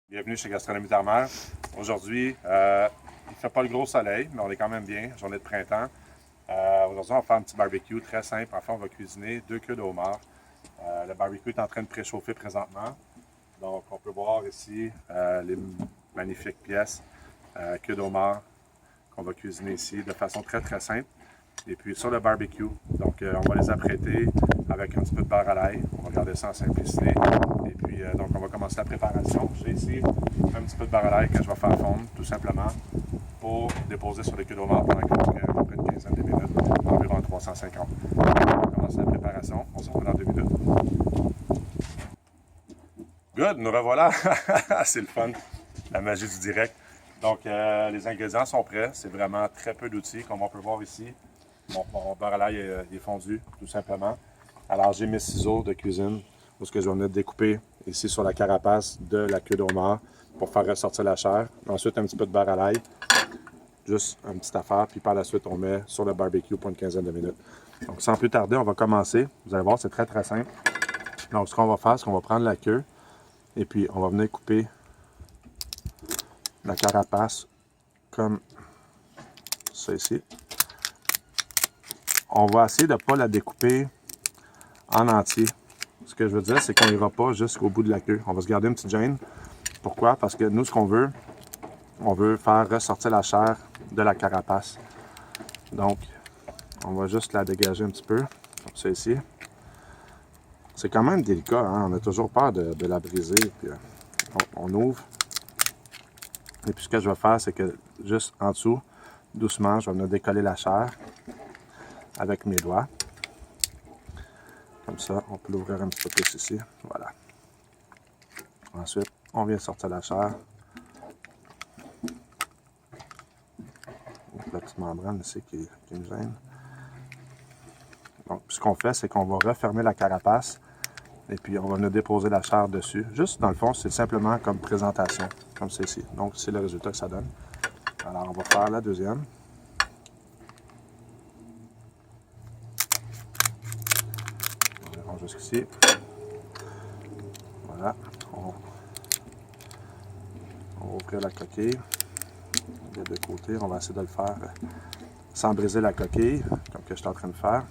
Bienvenue chez Gastronomie Terre-Mer. Aujourd'hui, il ne fait pas le gros soleil, mais on est quand même bien, journée de printemps. Aujourd'hui, on va faire un petit barbecue très simple. Enfin, on va cuisiner 2 queues de homard. Le barbecue est en train de préchauffer présentement. Donc, on peut voir ici les magnifiques pièces queues de homard qu'on va cuisiner ici de façon très simple. Et puis sur le barbecue, donc on va les apprêter avec un petit peu de beurre à l'ail. On va garder ça en simplicité. Et puis donc on va commencer la préparation. J'ai ici un petit peu de beurre à l'ail que je vais faire fondre tout simplement pour déposer sur les queues de homard pendant à peu près une quinzaine de minutes, environ 350. On va commencer la préparation. On se revoit dans 2 minutes. Good, nous revoilà. C'est le fun, la magie du direct. Donc les ingrédients sont prêts. C'est vraiment très peu d'outils comme on peut voir ici. Mon beurre à l'ail est fondu, tout simplement. Alors, j'ai mes ciseaux de cuisine, où je vais venir découper ici sur la carapace de la queue de homard pour faire ressortir la chair. Ensuite, un petit peu de beurre à l'ail, juste une petite affaire, puis par la suite, on met sur le barbecue pour une quinzaine de minutes. Donc, sans plus tarder, on va commencer. Vous allez voir, c'est très simple. Donc, ce qu'on va faire, c'est qu'on va prendre la queue, et puis on va venir couper la carapace comme ça ici. On va essayer de ne pas la découper en entier. Ce que je veux dire, c'est qu'on n'ira pas jusqu'au bout de la queue. On va se garder une petite gêne. Pourquoi? Parce que nous, ce qu'on veut, on veut faire ressortir la chair de la carapace. Donc, on va juste la dégager un petit peu, comme ça ici. C'est quand même délicat, hein? On a toujours peur de la briser. Puis, on ouvre. Et puis, ce que je vais faire, c'est que juste en dessous, doucement, je vais venir décoller la chair avec mes doigts. Comme ça, on peut l'ouvrir un petit peu plus ici. Voilà. Ensuite, on vient sortir la chair. La petite membrane ici qui me gêne. Donc, ce qu'on fait, c'est qu'on va refermer la carapace et puis on va venir déposer la chair dessus. Juste dans le fond, c'est simplement comme présentation, comme c'est ici. Donc, c'est le résultat que ça donne. Alors, on va faire la deuxième. On va jusqu'ici. Voilà. On va ouvrir la coquille. Des deux côtés, on va essayer de le faire sans briser la coquille, comme que je suis en train de faire.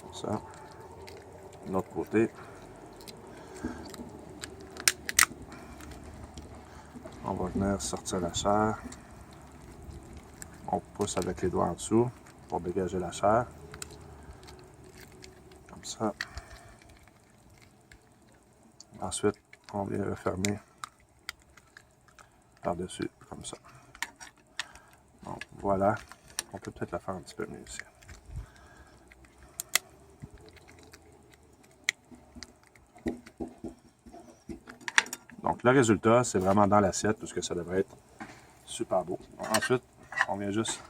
Comme ça. De l'autre côté. On va venir sortir la chair. On pousse avec les doigts en dessous pour dégager la chair. Comme ça. Ensuite, on vient refermer par-dessus, comme ça. Donc, voilà. On peut peut-être la faire un petit peu mieux ici. Donc, le résultat, c'est vraiment dans l'assiette, puisque ça devrait être super beau. Ensuite, on vient juste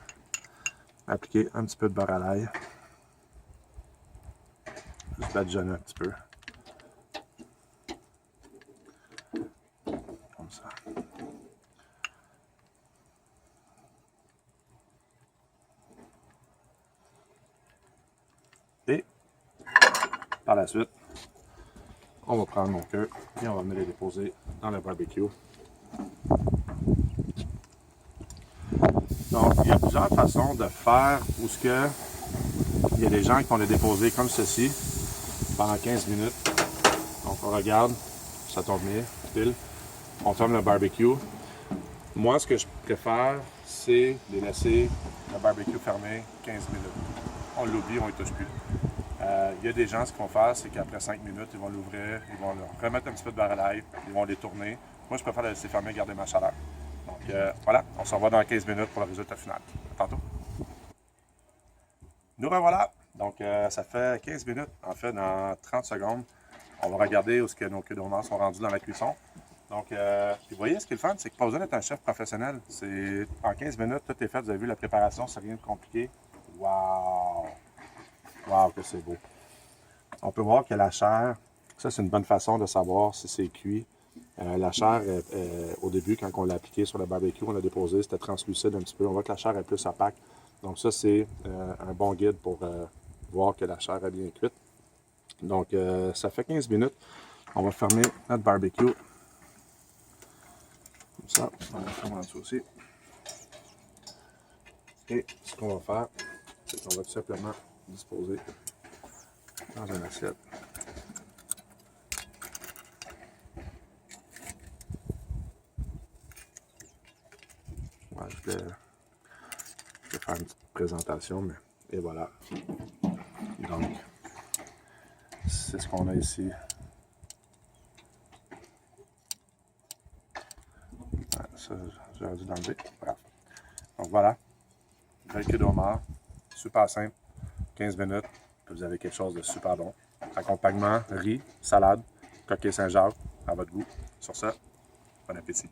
appliquer un petit peu de beurre à l'ail. Juste badigeonner un petit peu. Comme ça. Et par la suite, on va prendre nos queues et on va venir les déposer dans le barbecue. Donc, il y a plusieurs façons de faire où ce que il y a des gens qui vont les déposer comme ceci pendant 15 minutes. Donc, on regarde, ça tombe bien, pile. On ferme le barbecue. Moi, ce que je préfère, c'est de laisser le barbecue fermé 15 minutes. On l'oublie, on ne touche plus. Il y a des gens, ce qu'ils vont faire, c'est qu'après 5 minutes, ils vont l'ouvrir, ils vont remettre un petit peu de beurre à l'ail, ils vont les tourner. Moi, je préfère le laisser fermer et garder ma chaleur. Donc, voilà, on se revoit dans 15 minutes pour le résultat final. À tantôt. Nous revoilà. Donc, ça fait 15 minutes. En fait, dans 30 secondes, on va regarder où nos queues de homard sont rendues dans la cuisson. Donc, vous voyez, ce qui est le fun, c'est que pas besoin d'être un chef professionnel. C'est en 15 minutes, tout est fait. Vous avez vu la préparation, c'est rien de compliqué. Wow! Wow, que c'est beau. On peut voir que la chair, ça c'est une bonne façon de savoir si c'est cuit. La chair, au début, quand on l'a appliqué sur le barbecue, on l'a déposé, c'était translucide un petit peu. On voit que la chair est plus opaque. Donc ça, c'est un bon guide pour voir que la chair est bien cuite. Donc, ça fait 15 minutes. On va fermer notre barbecue. Comme ça, on va fermer en dessous aussi. Et ce qu'on va faire, c'est qu'on va tout simplement disposer dans une assiette. Ouais, je vais faire une petite présentation, mais et voilà. Donc, c'est ce qu'on a ici. Ouais, ça, j'aurais dû l'enlever. Voilà. Donc voilà, belle queue de homard, super simple, 15 minutes, puis vous avez quelque chose de super bon. Accompagnement, riz, salade, coquille Saint-Jacques, à votre goût. Sur ça, bon appétit.